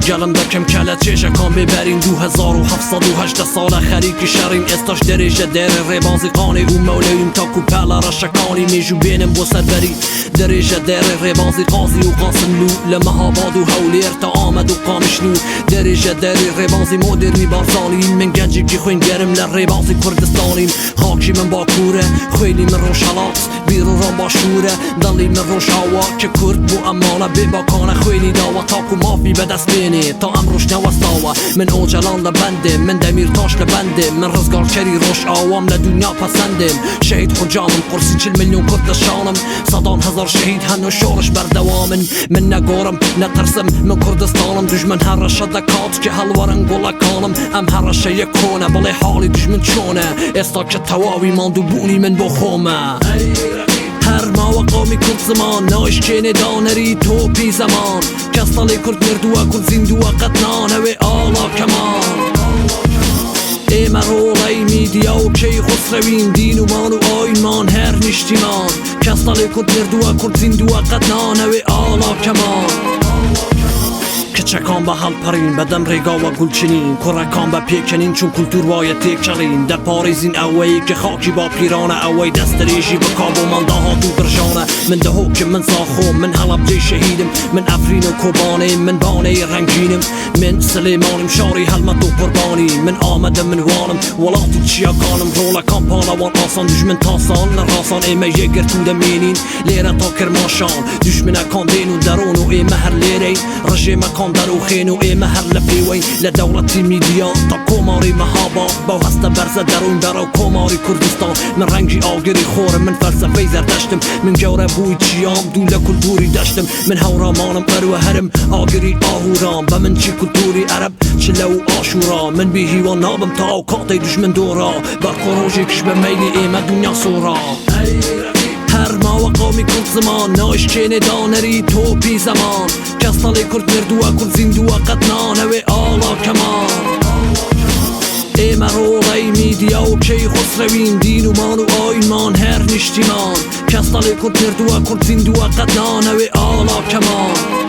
گلم دکم کلت چشکان ببرین 2718 سال خریکی شرین استاش درجه در ربازی قانی او مولویم تا کوپلا را شکانی میجو بینم بسد بری درجه در ربازی قاضی و قاسم لو لمهاباد و هولیر تا آمد و قامشنو درجه در ربازی مدرنی بارزانیم من گنجی که خوین گرم لربازی کردستانیم خاکی من با کوره خیلی من روشالات بیرون را با شوره دلی من روش هوا که کرد بو امانه بباکانه خیلی داوا تاکو مافی به دست بینه تا امروش نوستاوا من اوجلان لبنده من دمیر تاش لبنده من رزگار کری روش آوام لدنیا پسندم شهید خجامم قرصی 40 میلیون کرد شانم صدان هزار شهید هنو شورش بردوامن من نگارم نترسم من کردستانم دجمن هر شدکات که هلوارن گلکانم ام هر شیه کنه بله حالی دجمن چونه استا که تواوی ماندو بونی من بخومه هر مواقعی کرد زمان ناش کنه دانری تو بی زمان کسالی کرد مردوه کرد زندوه قطنانه و آلا کمان ای مرولای میدیا و کی خسروین دین و مان و آیمان هر نشتیمان کسالی کرد مردوه کرد زندوه قطنانه و آلا کمان چکان به حل پرین بدم ریگا و گلچنین کرکان به پیکنین چون کلتور باید تکلین در پاریزین اوی که خاکی با پیرانه اوی دست ریشی به کابو من داها تو برجانه من ده حکم من ساخو من حلب جی شهیدم من افرین و کوبانه من بانه رنگینم من سلیمانم شاری حلمت و قربانی من آمدم من وانم ولاتی چیاکانم رولا کامپالا وان آسان دجمن تاسان نراسان ایمه یگر تو دمینین لیره تا کرماشان دجمن اکاندین و درون و ایمه هر لیرین رژیم اکان درو خینو ایمه هر لفیوین لدولتی میدیا تا کوماری مهابا با هست برزه درون برا کوماری کردستان من رنگی آگری خورم من فلسفه زردشتم من جوره بوی چیام دوله کلتوری داشتم من هورامانم برو هرم آگری آهورام با من چی کلتوری عرب چلو آشورا من بی هیوان نابم تا اوقات دشمن دورا بر خروجی کش به میلی ایمه دنیا سورا هر مواقعی کرد زمان ناش کنه دانری تو بی زمان کسالی کرد مردوه کرد زندوه قطنانه و آلا کمان ای مرولای میدیا و کی خسروین دین و مان و آیمان هر نشتیمان کسالی کرد مردوه کرد زندوه قطنانه و آلا کمان